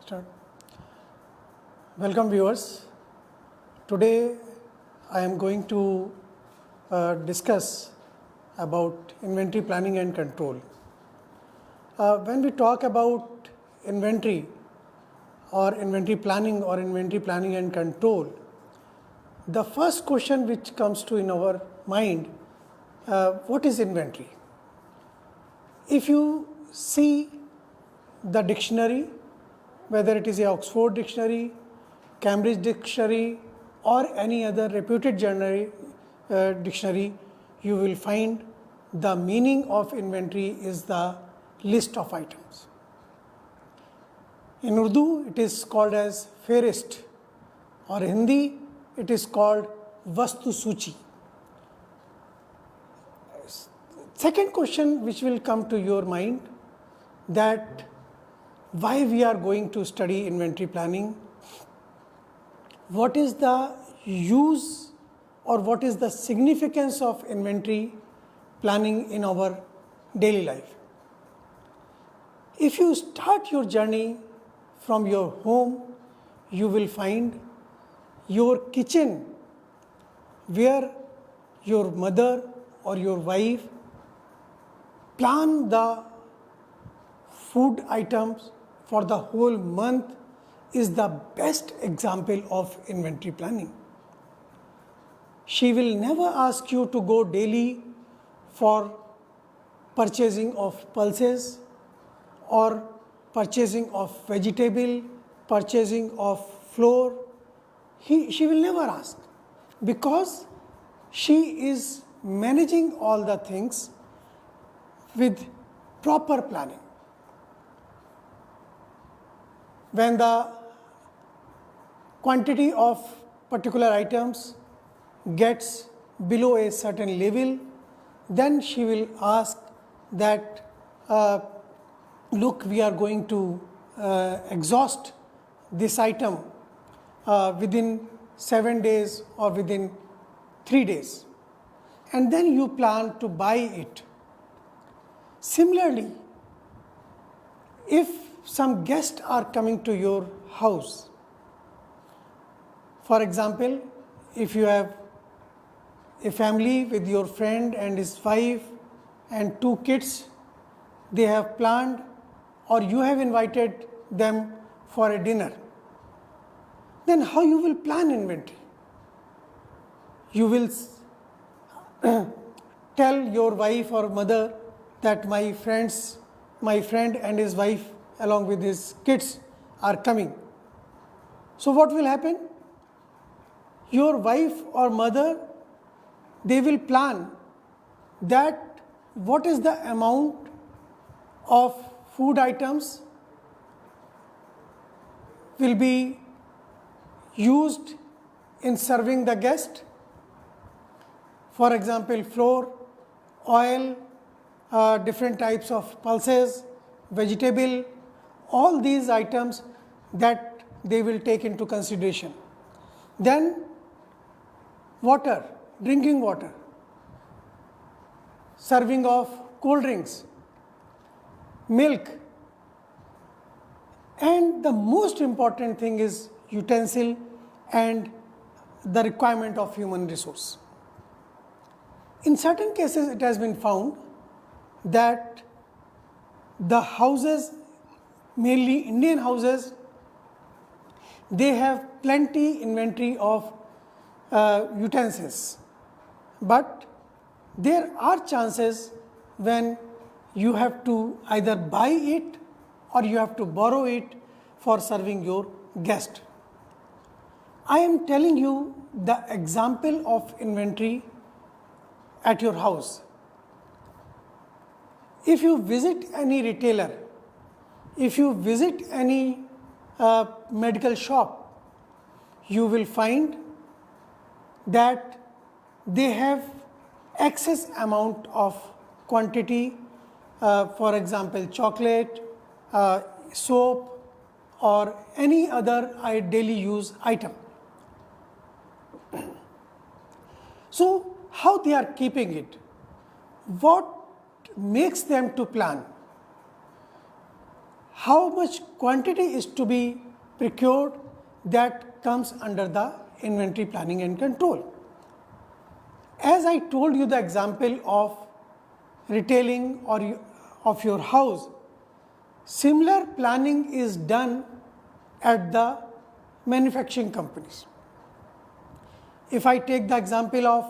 Start. Welcome viewers. Today I am going to discuss about inventory planning and control. When we talk about inventory or inventory planning and control, the first question which comes to in our mind, what is inventory? If you see the dictionary, whether it is a Oxford dictionary, Cambridge dictionary or any other reputed dictionary, you will find the meaning of inventory is the list of items. In Urdu, it is called as Fairist, or Hindi, it is called Vastu Suchi. Second question which will come to your mind, that why we are going to study inventory planning, what is the use or what is the significance of inventory planning in our daily life. If you start your journey from your home, you will find your kitchen where your mother or your wife plan the food items for the whole month is the best example of inventory planning. She will never ask you to go daily for purchasing of pulses or purchasing of vegetable, purchasing of flour. She will never ask, because she is managing all the things with proper planning. When the quantity of particular items gets below a certain level, then she will ask that, look, we are going to exhaust this item within 7 days or within 3 days, and then you plan to buy it. Similarly, if some guests are coming to your house, for example, if you have a family with your friend and his wife and 2 kids, they have planned or you have invited them for a dinner, then how you will plan inventory? You will tell your wife or mother that my friend and his wife along with his kids are coming. So what will happen? Your wife or mother, they will plan that what is the amount of food items will be used in serving the guest. For example, flour, oil, different types of pulses, vegetable, all these items that they will take into consideration. Then water, drinking water, serving of cold drinks, milk, and the most important thing is utensil and the requirement of human resource. In certain cases, it has been found that the houses, mainly Indian houses, they have plenty inventory of utensils, but there are chances when you have to either buy it or you have to borrow it for serving your guest. I am telling you the example of inventory at your house. If you visit any retailer, if you visit any medical shop, you will find that they have excess amount of quantity, for example, chocolate, soap, or any other daily use item. So, how they are keeping it? What makes them to plan? how much quantity is to be procured, that comes under the inventory planning and control. As I told you the example of retailing or of your house, similar planning is done at the manufacturing companies. If I take the example of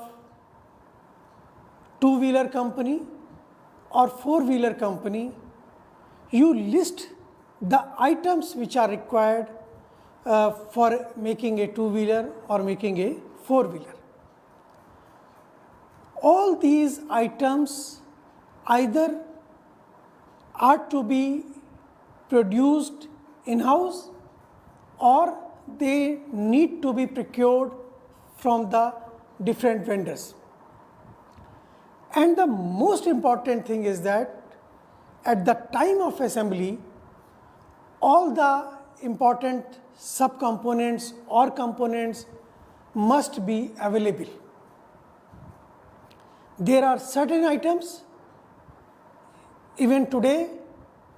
two-wheeler company or four-wheeler company, you list the items which are required for making a two-wheeler or making a four-wheeler. All these items either are to be produced in-house or they need to be procured from the different vendors. And the most important thing is that at the time of assembly, all the important subcomponents or components must be available. There are certain items, even today,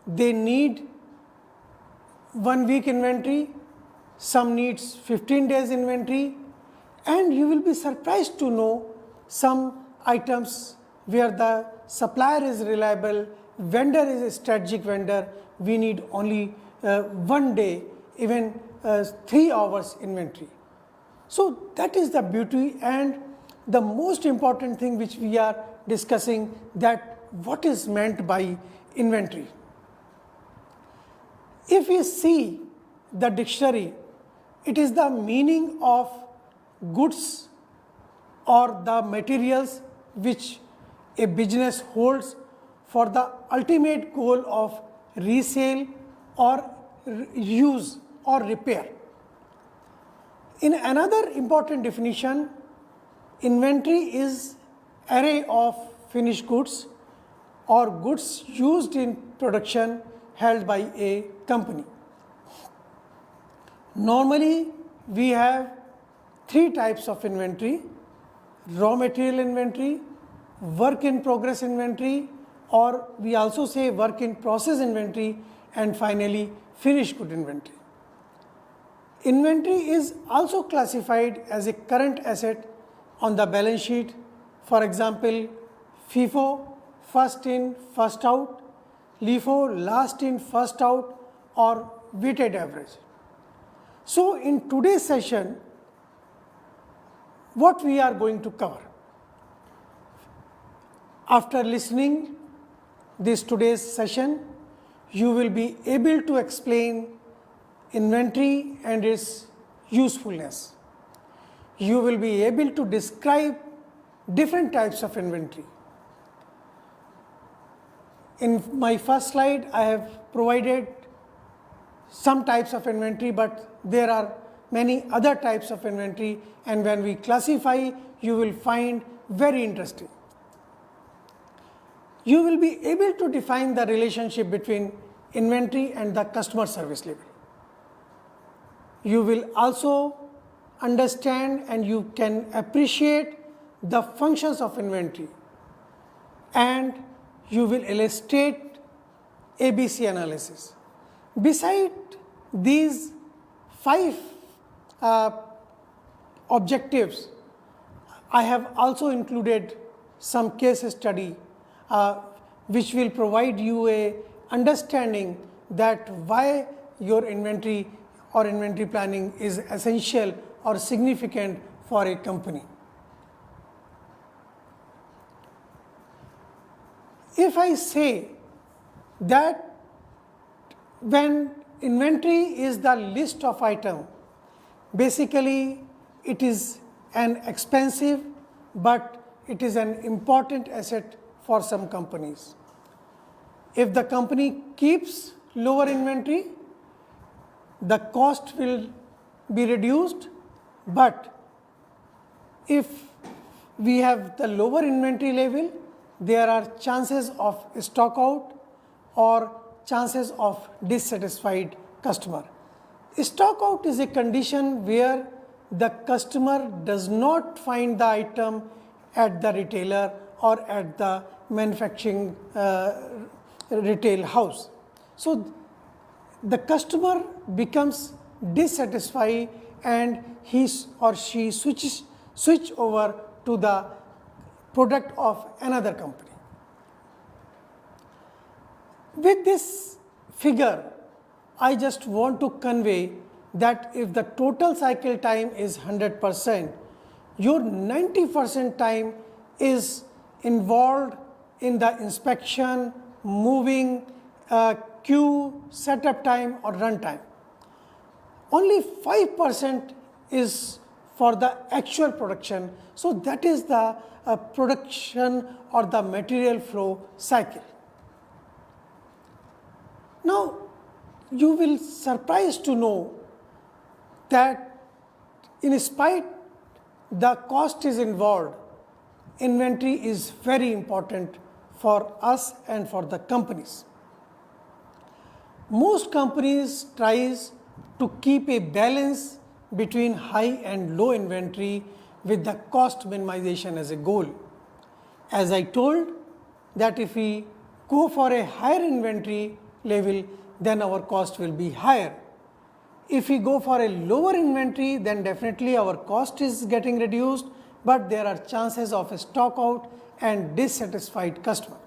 they need 1 week inventory, some needs 15 days inventory, and you will be surprised to know some items where the supplier is reliable, vendor is a strategic vendor, we need only 1 day, even 3 hours inventory. So that is the beauty and the most important thing which we are discussing, that what is meant by inventory. If we see the dictionary, it is the meaning of goods or the materials which a business holds for the ultimate goal of resale or use or repair. In another important definition, inventory is array of finished goods or goods used in production held by a company. Normally, we have 3 types of inventory: raw material inventory, work in progress inventory, or we also say work in process inventory, and finally finished good inventory. Inventory is also classified as a current asset on the balance sheet. For example, FIFO, first in, first out, LIFO, last in, first out, or weighted average. So in today's session, what we are going to cover? After listening this today's session, you will be able to explain inventory and its usefulness. You will be able to describe different types of inventory. In my first slide, I have provided some types of inventory, but there are many other types of inventory, and when we classify, you will find very interesting. You will be able to define the relationship between inventory and the customer service level. You will also understand and you can appreciate the functions of inventory, and you will illustrate ABC analysis. Beside these 5 objectives, I have also included some case study which will provide you a understanding that why your inventory or inventory planning is essential or significant for a company. If I say that when inventory is the list of item, basically it is an expensive but it is an important asset for some companies. If the company keeps lower inventory, the cost will be reduced, but if we have the lower inventory level, there are chances of stock out or chances of dissatisfied customer. Stock out is a condition where the customer does not find the item at the retailer or at the manufacturing retail house. So the customer becomes dissatisfied and he or she switch over to the product of another company. With this figure, I just want to convey that if the total cycle time is 100%, your 90% time is involved in the inspection, moving, queue, setup time or run time. Only 5% is for the actual production. So, that is the production or the material flow cycle. Now, you will surprised to know that in spite the cost is involved, inventory is very important for us and for the companies. Most companies tries to keep a balance between high and low inventory with the cost minimization as a goal. As I told that if we go for a higher inventory level, then our cost will be higher. If we go for a lower inventory, then definitely our cost is getting reduced, but there are chances of a stock out and dissatisfied customer.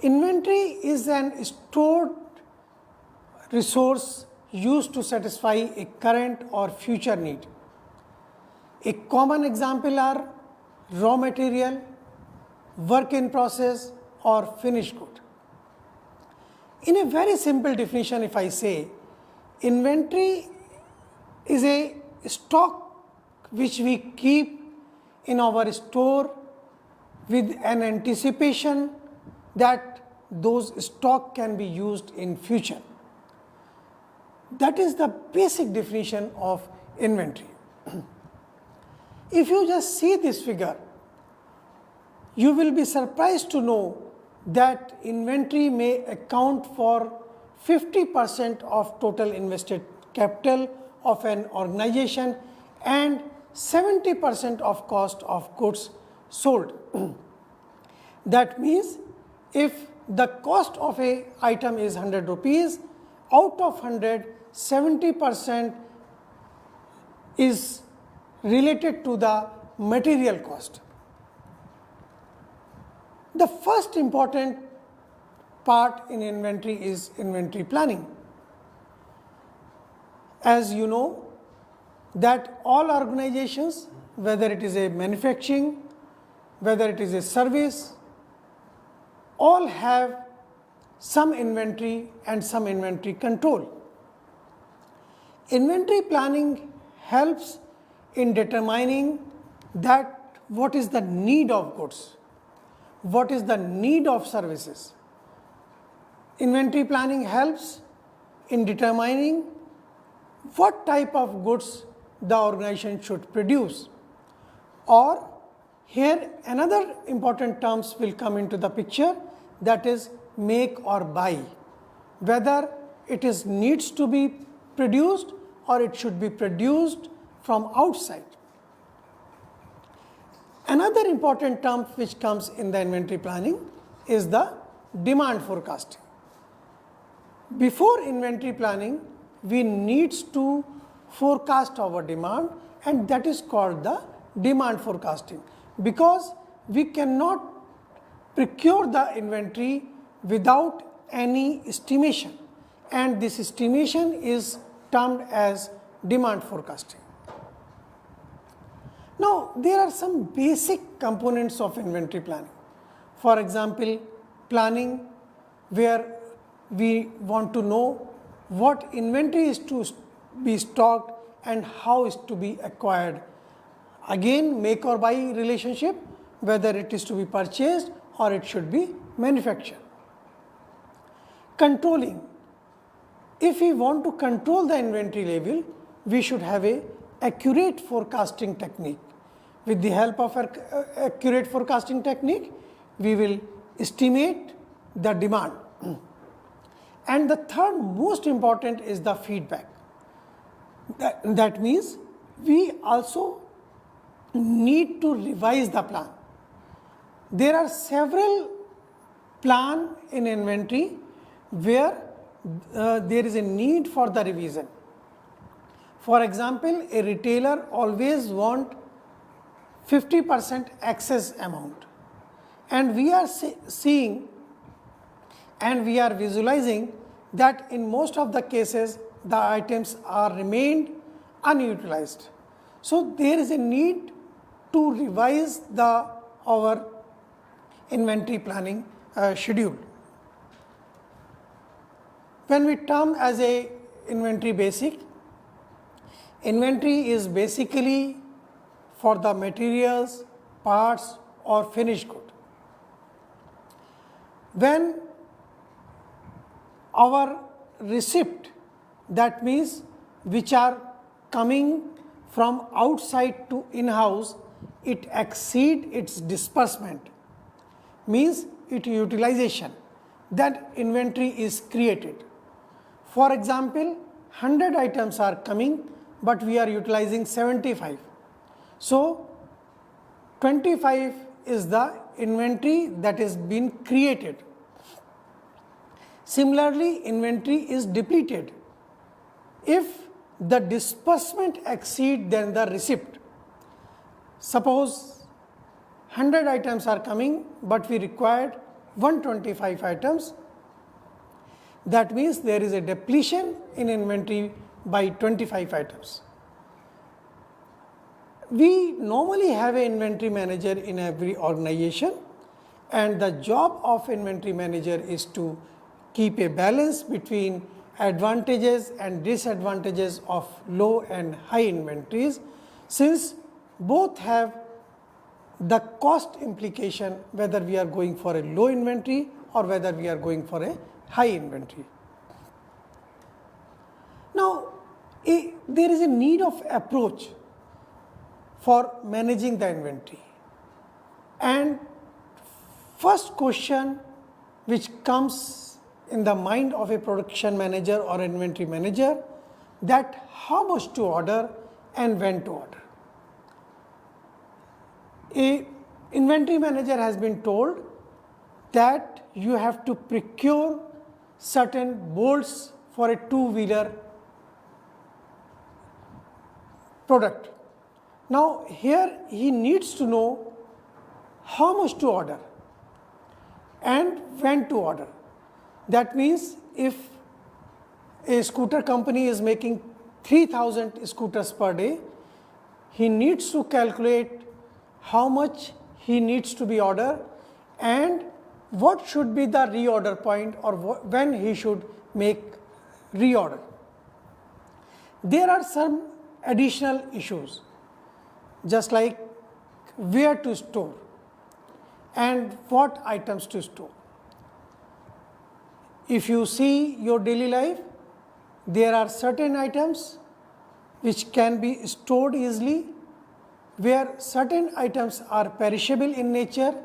Inventory is an stored resource used to satisfy a current or future need. A common example are raw material, work in process or finished good. In a very simple definition, if I say inventory is a stock which we keep in our store with an anticipation that those stock can be used in future. That is the basic definition of inventory. If you just see this figure, you will be surprised to know that inventory may account for 50% of total invested capital of an organization and 70% of cost of goods sold. That means if the cost of a item is 100 rupees, out of 100, 70% is related to the material cost. The first important part in inventory is inventory planning. As you know that all organizations, whether it is a manufacturing, whether it is a service, all have some inventory and some inventory control. Inventory planning helps in determining that what is the need of goods, what is the need of services. Inventory planning helps in determining what type of goods the organization should produce. Or here another important terms will come into the picture, that is make or buy, whether it is needs to be produced or it should be produced from outside. Another important term which comes in the inventory planning is the demand forecasting. Before inventory planning, we needs to forecast our demand, and that is called the demand forecasting, because we cannot procure the inventory without any estimation, and this estimation is termed as demand forecasting. Now, there are some basic components of inventory planning. For example, planning where we want to know what inventory is to be stocked and how is to be acquired. Again, make or buy relationship, whether it is to be purchased or it should be manufactured. Controlling. If we want to control the inventory level, we should have a accurate forecasting technique. With the help of accurate forecasting technique, we will estimate the demand. And the third most important is the feedback. That means we also need to revise the plan. There are several plans in inventory where there is a need for the revision. For example, a retailer always want 50% excess amount, and we are seeing and we are visualizing that in most of the cases the items are remained unutilized. So, there is a need to revise our inventory planning schedule. When we term as a inventory basic, inventory is basically for the materials, parts or finished good. When our receipt, that means which are coming from outside to in-house, it exceed its disbursement, means its utilization, that inventory is created. For example, 100 items are coming, but we are utilizing 75. So, 25 is the inventory that is been created. Similarly, inventory is depleted if the disbursement exceed than the receipt. Suppose 100 items are coming, but we required 125 items. That means there is a depletion in inventory by 25 items. We normally have an inventory manager in every organization, and the job of inventory manager is to keep a balance between advantages and disadvantages of low and high inventories, since both have the cost implication whether we are going for a low inventory or whether we are going for a high inventory. Now, there is a need of approach for managing the inventory, and first question which comes in the mind of a production manager or inventory manager, that how much to order and when to order. A inventory manager has been told that you have to procure certain bolts for a two-wheeler product. Now, here he needs to know how much to order and when to order. That means, if a scooter company is making 3000 scooters per day, he needs to calculate how much he needs to be ordered and what should be the reorder point or when he should make reorder. There are some additional issues, just like where to store and what items to store. If you see your daily life, there are certain items which can be stored easily, where certain items are perishable in nature,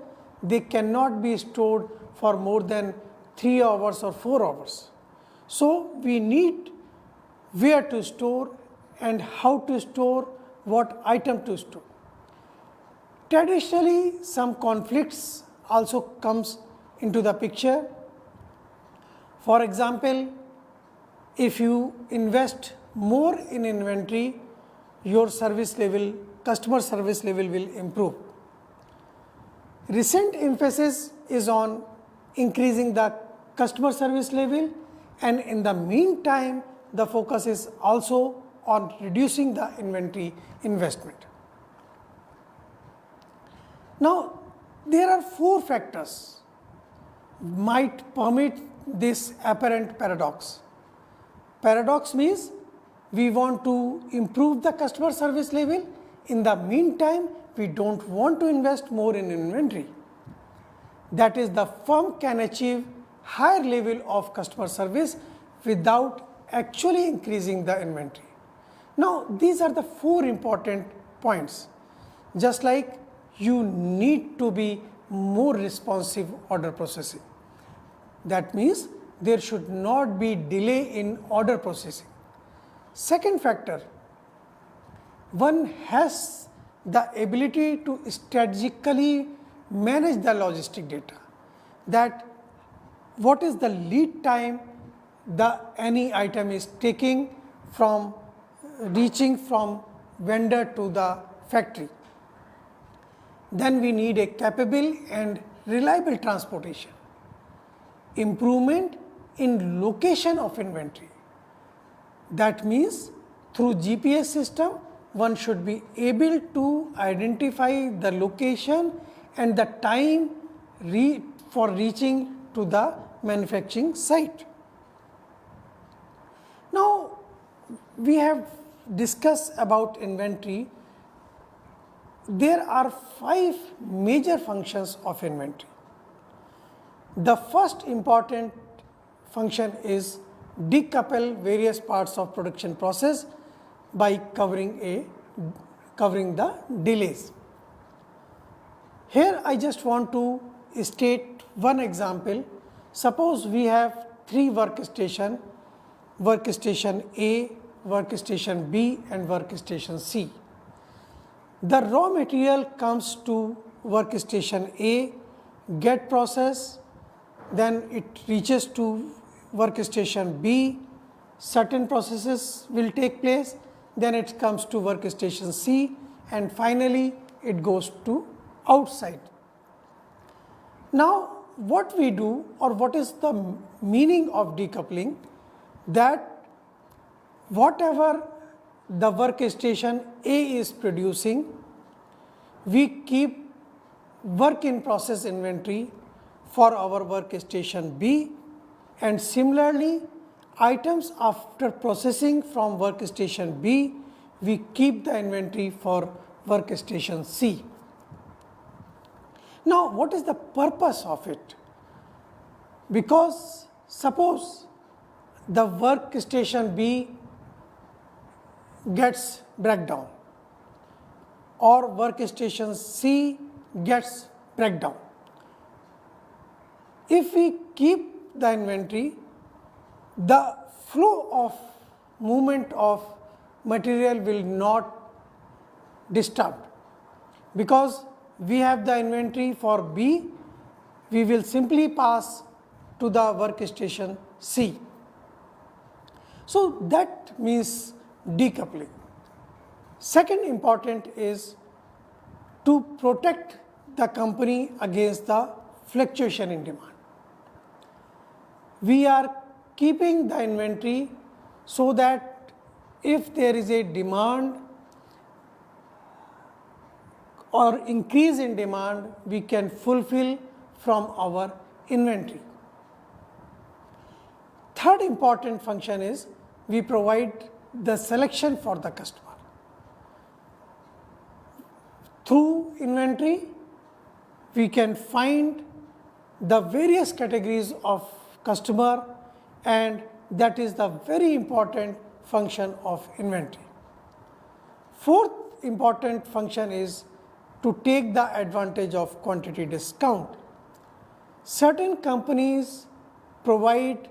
they cannot be stored for more than 3 hours or 4 hours. So, we need where to store and how to store, what item to store. Traditionally, some conflicts also comes into the picture. For example, if you invest more in inventory, your service level, customer service level will improve. Recent emphasis is on increasing the customer service level, and in the meantime, the focus is also on reducing the inventory investment. Now, there are 4 factors might permit this apparent paradox. Paradox means we want to improve the customer service level. In the meantime, we don't want to invest more in inventory. That is, the firm can achieve higher level of customer service without actually increasing the inventory. Now, these are the 4 important points. Just like you need to be more responsive order processing. That means there should not be delay in order processing. Second factor, one has the ability to strategically manage the logistic data, that what is the lead time any item is reaching from vendor to the factory. Then we need a capable and reliable transportation. Improvement in location of inventory. That means through GPS system, one should be able to identify the location and the time for reaching to the manufacturing site. Now, we have discussed about inventory. There are 5 major functions of inventory. The first important function is decouple various parts of production process by covering the delays. Here I just want to state one example. Suppose we have 3 workstation A, workstation B and workstation C. The raw material comes to workstation A, get processed, then it reaches to workstation B, certain processes will take place, then it comes to workstation C, and finally it goes to outside. Now, what we do, or what is the meaning of decoupling, that whatever the workstation A is producing, we keep work in process inventory for our workstation B, and similarly items after processing from workstation B, we keep the inventory for workstation C. Now, what is the purpose of it? Because suppose the workstation B gets breakdown or workstation C gets breakdown. If we keep the inventory, the flow of movement of material will not disturbed, because we have the inventory for B, we will simply pass to the workstation C. So, that means decoupling. Second important is to protect the company against the fluctuation in demand. We are keeping the inventory so that if there is a demand or increase in demand, we can fulfill from our inventory. Third important function is we provide the selection for the customer. Through inventory, we can find the various categories of customer, and that is the very important function of inventory. Fourth important function is to take the advantage of quantity discount. Certain companies provide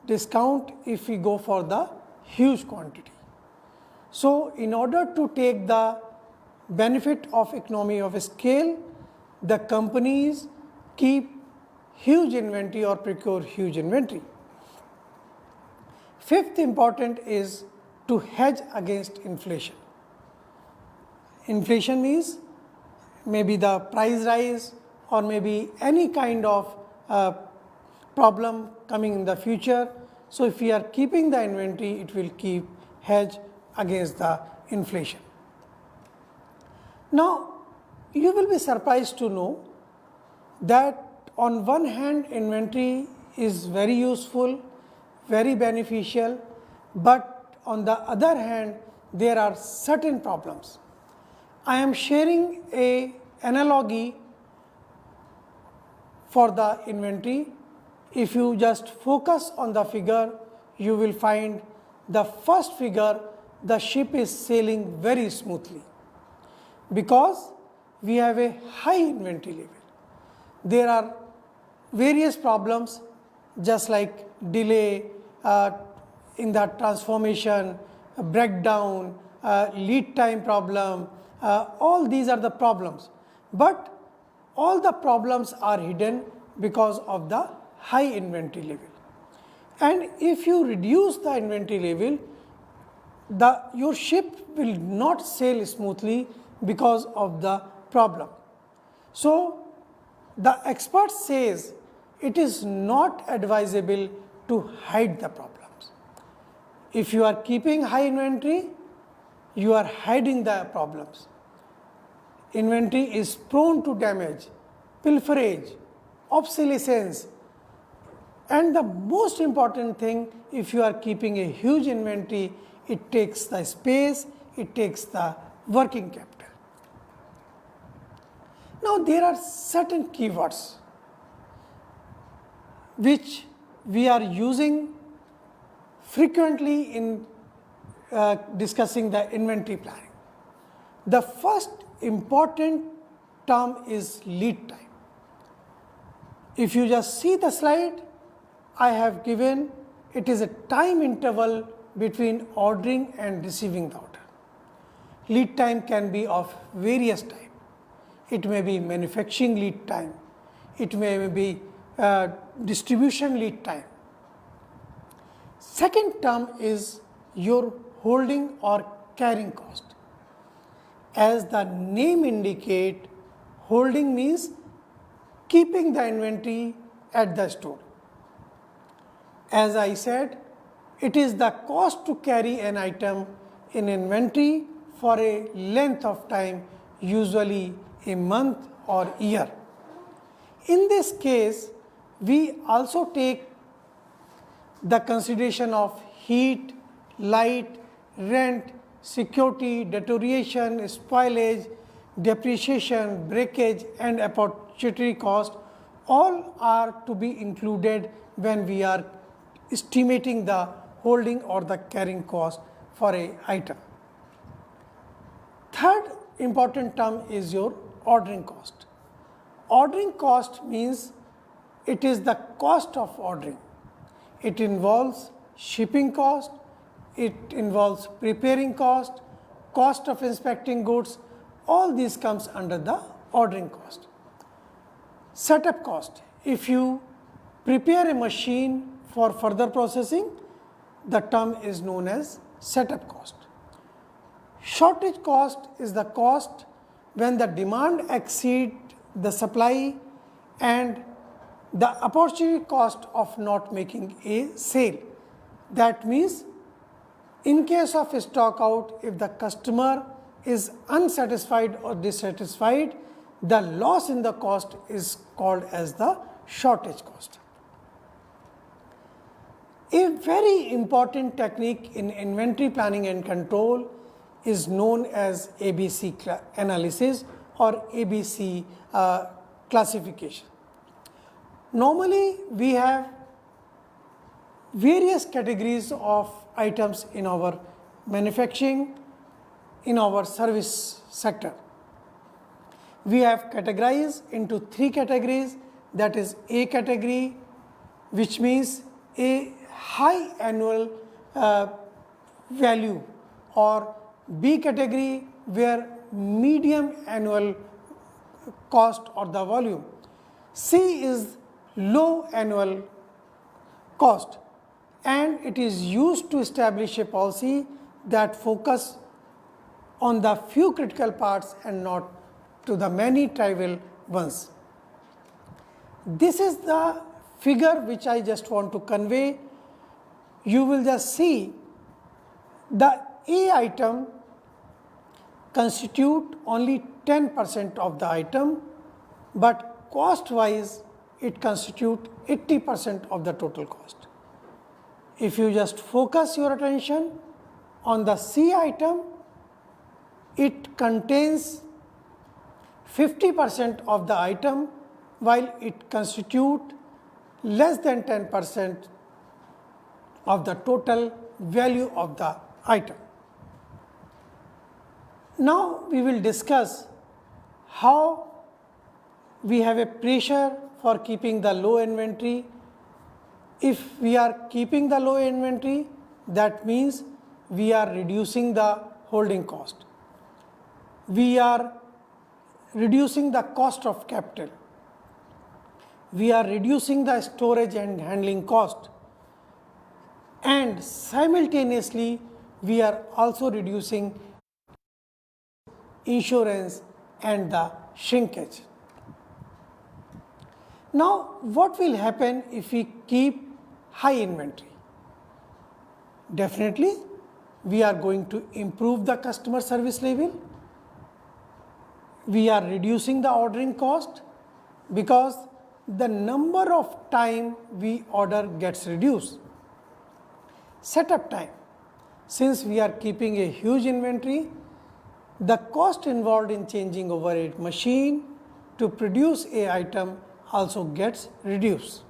discount if we go for the huge quantity. So, in order to take the benefit of economy of scale, the companies keep huge inventory or procure huge inventory. Fifth important is to hedge against inflation. Inflation means maybe the price rise or maybe any kind of problem coming in the future. So, if we are keeping the inventory, it will keep hedge against the inflation. Now, you will be surprised to know that on one hand inventory is very useful, very beneficial, but on the other hand there are certain problems. I am sharing an analogy for the inventory. If you just focus on the figure, you will find the first figure, the ship is sailing very smoothly because we have a high inventory level. There are various problems just like delay in the transformation, breakdown, lead time problem, all these are the problems, but all the problems are hidden because of the high inventory level. And if you reduce the inventory level, your ship will not sail smoothly because of the problem. So, the expert says it is not advisable to hide the problems. If you are keeping high inventory, you are hiding the problems. Inventory is prone to damage, pilferage, obsolescence, and the most important thing, if you are keeping a huge inventory, it takes the space, it takes the working capital. Now, there are certain keywords which we are using frequently in discussing the inventory planning. The first important term is lead time. If you just see the slide, I have given it is a time interval between ordering and receiving the order. Lead time can be of various types. It may be manufacturing lead time, it may be distribution lead time. Second term is your holding or carrying cost. As the name indicate, holding means keeping the inventory at the store. As I said, it is the cost to carry an item in inventory for a length of time, usually a month or year. In this case, we also take the consideration of heat, light, rent, security, deterioration, spoilage, depreciation, breakage and opportunity cost, all are to be included when we are estimating the holding or the carrying cost for a item. Third important term is your ordering cost. Ordering cost means it is the cost of ordering. It involves shipping cost, it involves preparing cost, cost of inspecting goods, all these comes under the ordering cost. Setup cost, if you prepare a machine for further processing, the term is known as setup cost. Shortage cost is the cost when the demand exceeds the supply and the opportunity cost of not making a sale. That means, in case of a stock out, if the customer is unsatisfied or dissatisfied, the loss in the cost is called as the shortage cost. A very important technique in inventory planning and control is known as ABC analysis or ABC classification. Normally, we have various categories of items in our manufacturing, in our service sector. We have categorized into three categories, that is A category, which means a high annual value, or B category where medium annual cost or the volume. C is low annual cost, and it is used to establish a policy that focus on the few critical parts and not to the many trivial ones. This is the figure which I just want to convey. You will just see the A item constitute only 10% of the item, but cost wise it constitute 80% of the total cost. If you just focus your attention on the C item, it contains 50% of the item, while it constitute less than 10% of the total value of the item. Now, we will discuss how we have a pressure for keeping the low inventory. If we are keeping the low inventory, that means we are reducing the holding cost. We are reducing the cost of capital. We are reducing the storage and handling cost. and simultaneously we are also reducing insurance and the shrinkage. Now, what will happen if we keep high inventory? Definitely, we are going to improve the customer service level. We are reducing the ordering cost because the number of time we order gets reduced. Setup time. Since we are keeping a huge inventory, the cost involved in changing over a machine to produce a item also gets reduced.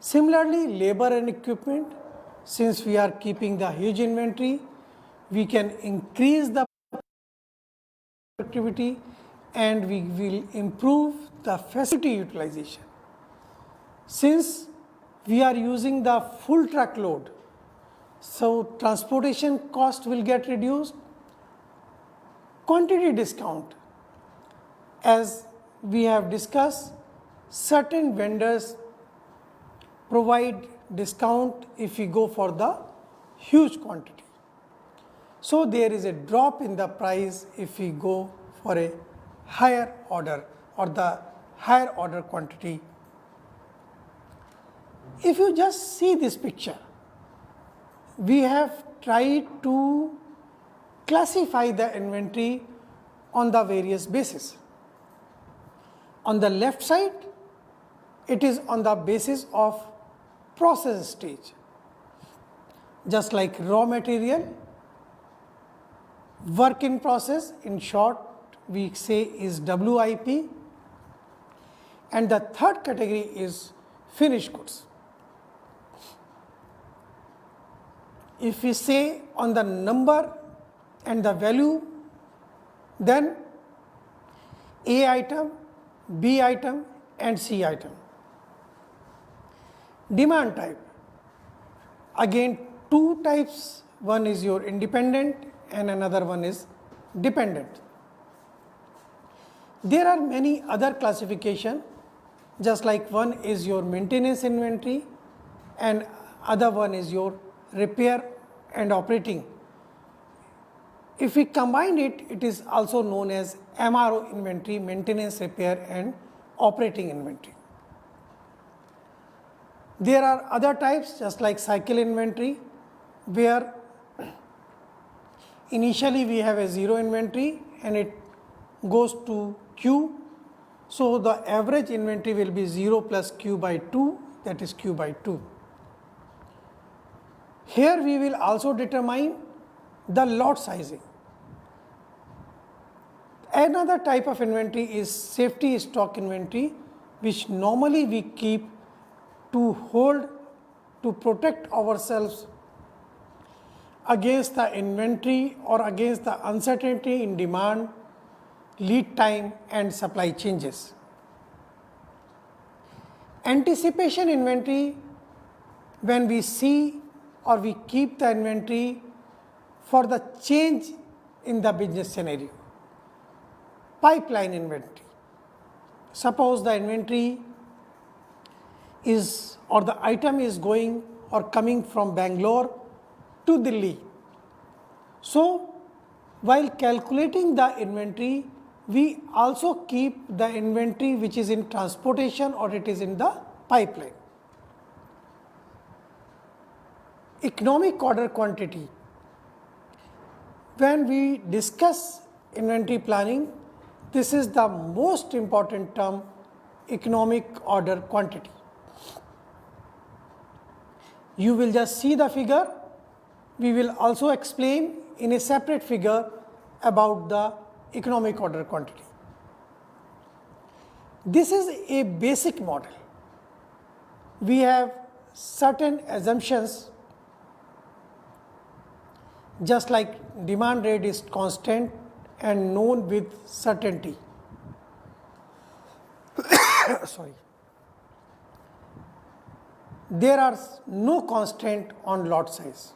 Similarly, labor and equipment, since we are keeping the huge inventory, we can increase the productivity and we will improve the facility utilization. Since we are using the full truckload, so transportation cost will get reduced. Quantity discount, as we have discussed, certain vendors provide discount if we go for the huge quantity. So there is a drop in the price if we go for a higher order or the higher order quantity. If you just see this picture, we have tried to classify the inventory on the various bases. On the left side, it is on the basis of process stage, just like raw material, work in process, in short we say is WIP, and the third category is finished goods. If we say on the number and the value, then A item, B item and C item. Demand type, again two types, one is your independent and another one is dependent. There are many other classification, just like one is your maintenance inventory and other one is your repair and operating. If we combine it, it is also known as MRO inventory, maintenance, repair and operating inventory. There are other types, just like cycle inventory, where initially we have a zero inventory and it goes to Q. So the average inventory will be 0 plus Q by 2, that is Q by 2. Here we will also determine the lot sizing. Another type of inventory is safety stock inventory, which normally we keep to hold, to protect ourselves against the inventory or against the uncertainty in demand, lead time and supply changes. Anticipation inventory, when we see or we keep the inventory for the change in the business scenario. Pipeline inventory, suppose the inventory is or the item is going or coming from Bangalore to Delhi. So while calculating the inventory, we also keep the inventory which is in transportation or it is in the pipeline. Economic order quantity. When we discuss inventory planning, this is the most important term, economic order quantity. You will just see the figure. We will also explain in a separate figure about the economic order quantity. This is a basic model. We have certain assumptions, just like demand rate is constant and known with certainty. Sorry. There are no constant on lot size.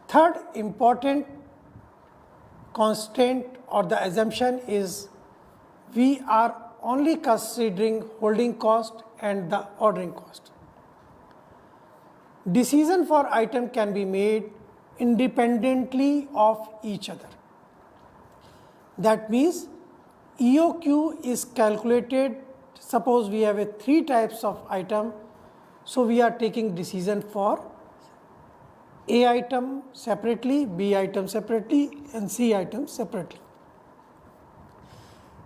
Third important constant or the assumption is we are only considering holding cost and the ordering cost. decision for item can be made independently of each other. That means EOQ is calculated. Suppose we have a 3 types of item, so we are taking decision for A item separately, B item separately, and C item separately.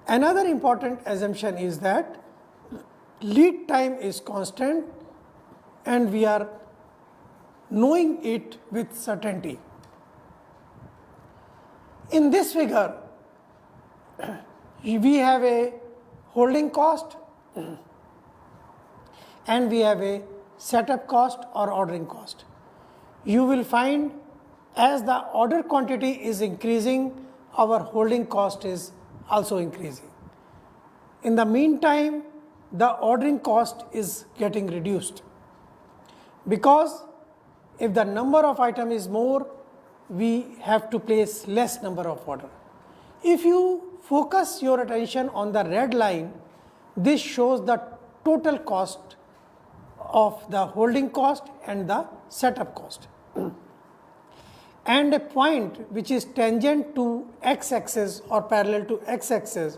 Another important assumption is that lead time is constant and we are knowing it with certainty. In this figure, we have a holding cost and we have a setup cost or ordering cost. You will find as the order quantity is increasing, our holding cost is also increasing. In the meantime, the ordering cost is getting reduced, because if the number of item is more, we have to place less number of order. If you focus your attention on the red line, this shows the total cost of the holding cost and the setup cost. And a point which is tangent to x-axis or parallel to x-axis,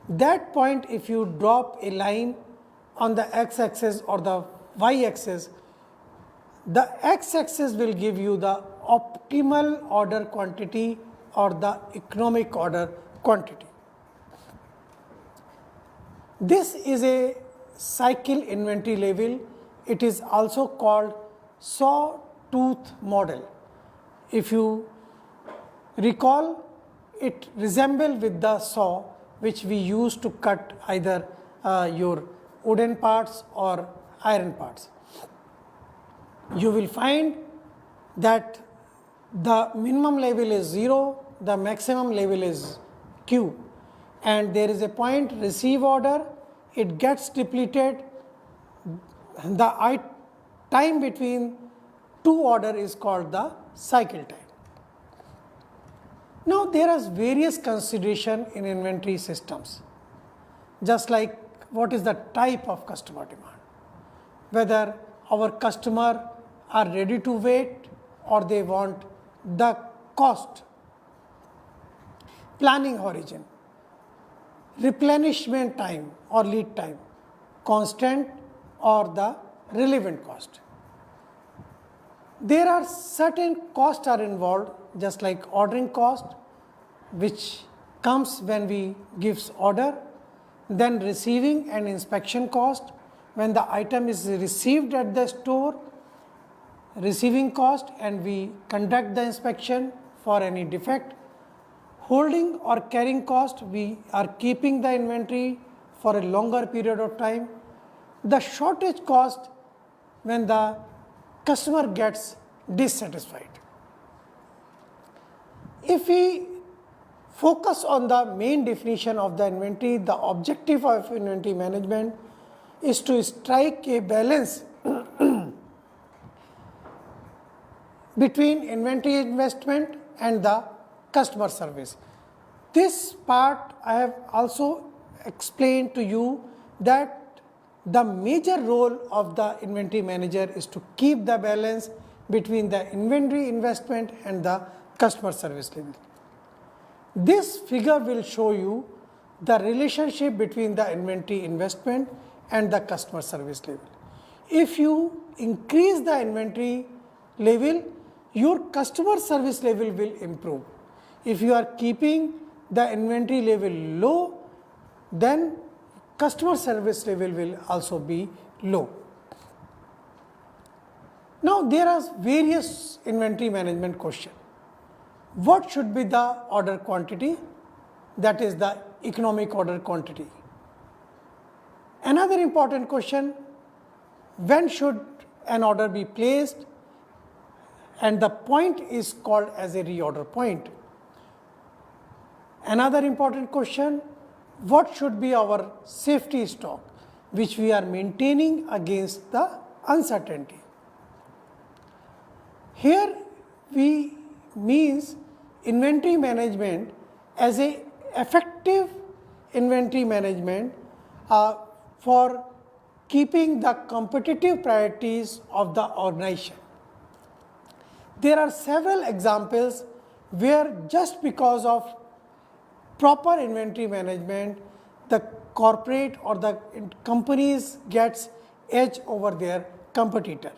that point if you drop a line on the x-axis or the y-axis, the x-axis will give you the optimal order quantity or the economic order quantity. This is a cycle inventory level. It is also called sawtooth model. If you recall, it resembles with the saw which we use to cut either your wooden parts or iron parts. You will find that the minimum level is 0, the maximum level is Q, and there is a point receive order, it gets depleted, the time between 2 order is called the cycle time. Now, there are various consideration in inventory systems, just like what is the type of customer demand, whether our customer are ready to wait or they want the cost, planning horizon, replenishment time or lead time, constant or the relevant cost. There are certain costs are involved, just like ordering cost, which comes when we gives order, then receiving and inspection cost when the item is received at the store, receiving cost and we conduct the inspection for any defect, holding or carrying cost, we are keeping the inventory for a longer period of time, the shortage cost when the customer gets dissatisfied. If we focus on the main definition of the inventory, the objective of inventory management is to strike a balance between inventory investment and the customer service. This part I have also explained to you that the major role of the inventory manager is to keep the balance between the inventory investment and the customer service level. This figure will show you the relationship between the inventory investment and the customer service level. If you increase the inventory level, your customer service level will improve. If you are keeping the inventory level low, then customer service level will also be low. Now, there are various inventory management questions. What should be the order quantity? That is the economic order quantity. Another important question, when should an order be placed? And the point is called as a reorder point. Another important question, what should be our safety stock which we are maintaining against the uncertainty? Here we means inventory management as a effective inventory management for keeping the competitive priorities of the organization. There are several examples where just because of proper inventory management, the corporate or the companies gets edge over their competitor.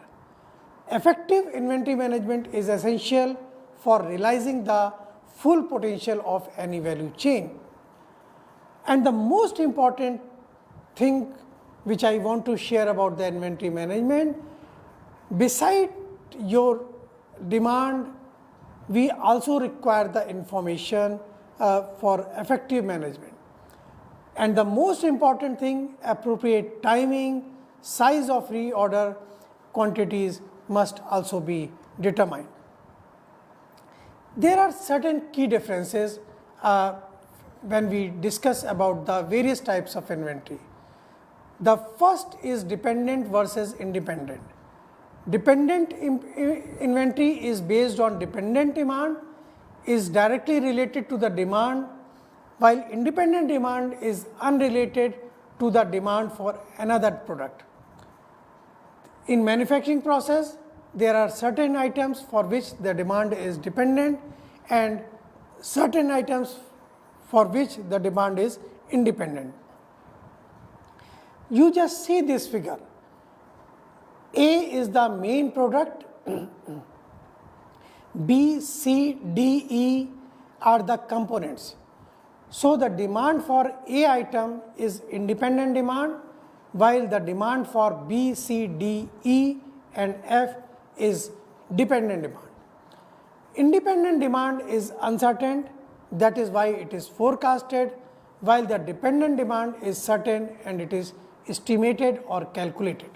Effective inventory management is essential for realizing the full potential of any value chain. And the most important thing which I want to share about the inventory management, beside your demand, we also require the information for effective management. And the most important thing, appropriate timing, size of reorder quantities must also be determined. There are certain key differences when we discuss about the various types of inventory. The first is dependent versus independent. Dependent inventory is based on dependent demand, is directly related to the demand, while independent demand is unrelated to the demand for another product. In manufacturing process, there are certain items for which the demand is dependent and certain items for which the demand is independent. You just see this figure. A is the main product, B, C, D, E are the components. So, the demand for A item is independent demand, while the demand for B, C, D, E and F is dependent demand. Independent demand is uncertain, that is why it is forecasted, while the dependent demand is certain and it is estimated or calculated.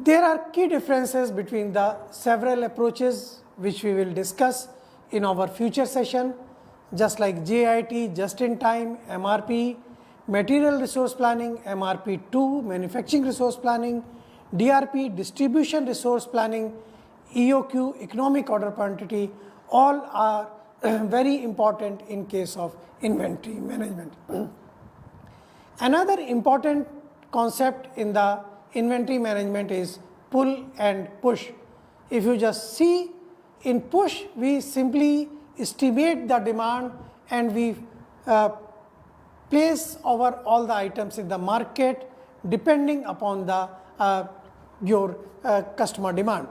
There are key differences between the several approaches which we will discuss in our future session, just like JIT, just in time, MRP, material resource planning, MRP2, manufacturing resource planning, DRP, distribution resource planning, EOQ, economic order quantity, all are very important in case of inventory management. Another important concept in the inventory management is pull and push. If you just see, in push we simply estimate the demand and we place over all the items in the market depending upon the your customer demand.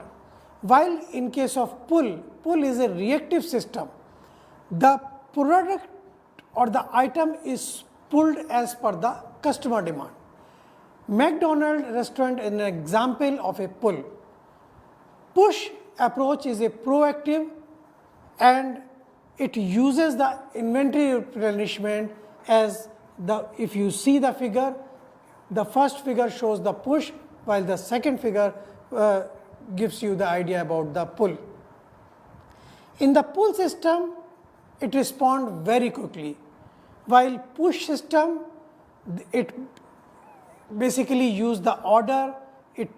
While in case of pull is a reactive system. The product or the item is pulled as per the customer demand. McDonald's restaurant is an example of a pull. Push approach is a proactive and it uses the inventory replenishment as the, if you see the figure, the first figure shows the push while the second figure gives you the idea about the pull. In the pull system, it responds very quickly, while push system, it basically use the order, it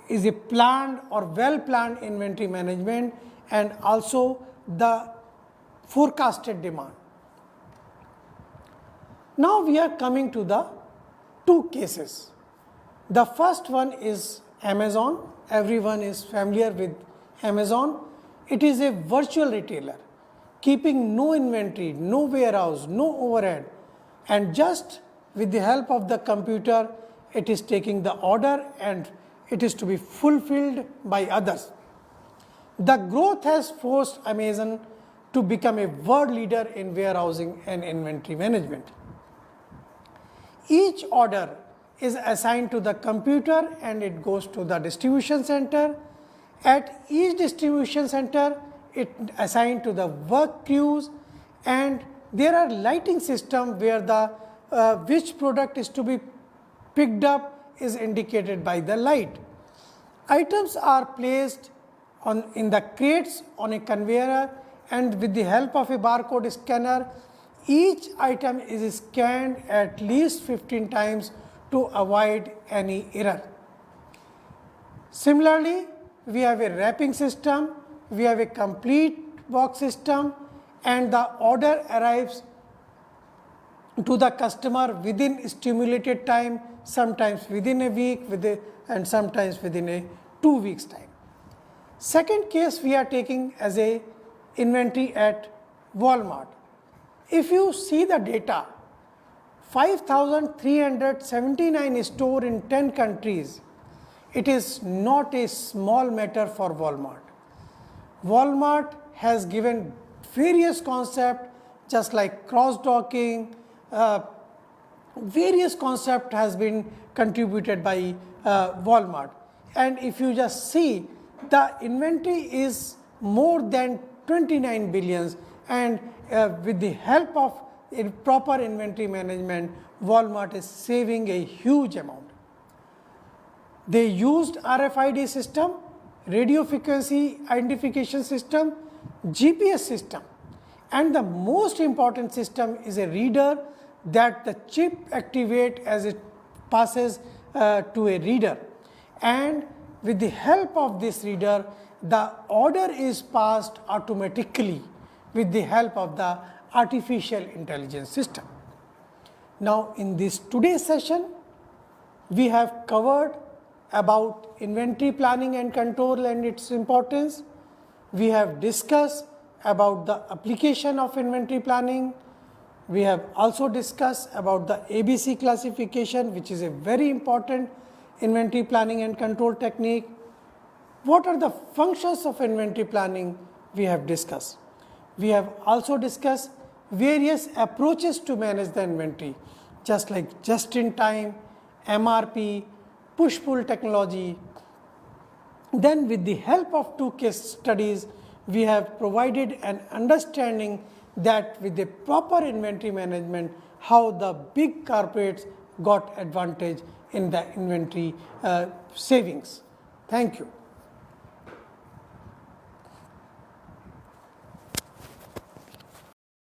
is a planned or well planned inventory management and also the forecasted demand. Now we are coming to the two cases. The first one is Amazon. Everyone is familiar with Amazon. It is a virtual retailer, keeping no inventory, no warehouse, no overhead, and just with the help of the computer, it is taking the order and it is to be fulfilled by others. The growth has forced Amazon to become a world leader in warehousing and inventory management. Each order is assigned to the computer and it goes to the distribution center. At each distribution center, it assigned to the work crews, and there are lighting system where the which product is to be picked up is indicated by the light. Items are placed in the crates on a conveyor, and with the help of a barcode scanner, each item is scanned at least 15 times to avoid any error. Similarly, we have a wrapping system, we have a complete box system, and the order arrives to the customer within stimulated time, sometimes within a week and sometimes within a 2 weeks time. Second case we are taking as a inventory at Walmart. If you see the data, 5,379 stores in 10 countries, it is not a small matter for Walmart. Walmart has given various concepts just like cross-docking, various concept has been contributed by Walmart. And if you just see, the inventory is more than 29 billions, and with the help of proper inventory management, Walmart is saving a huge amount. They used RFID system, radio frequency identification system, GPS system, and the most important system is a reader that the chip activate as it passes to a reader, and with the help of this reader the order is passed automatically with the help of the artificial intelligence system. Now, in this today's session we have covered about inventory planning and control and its importance. We have discussed about the application of inventory planning. We have also discussed about the ABC classification, which is a very important inventory planning and control technique. What are the functions of inventory planning? We have discussed. We have also discussed various approaches to manage the inventory, just like just in time, MRP, push-pull technology. Then with the help of 2 case studies, we have provided an understanding that with the proper inventory management, how the big corporates got advantage in the inventory savings. Thank you.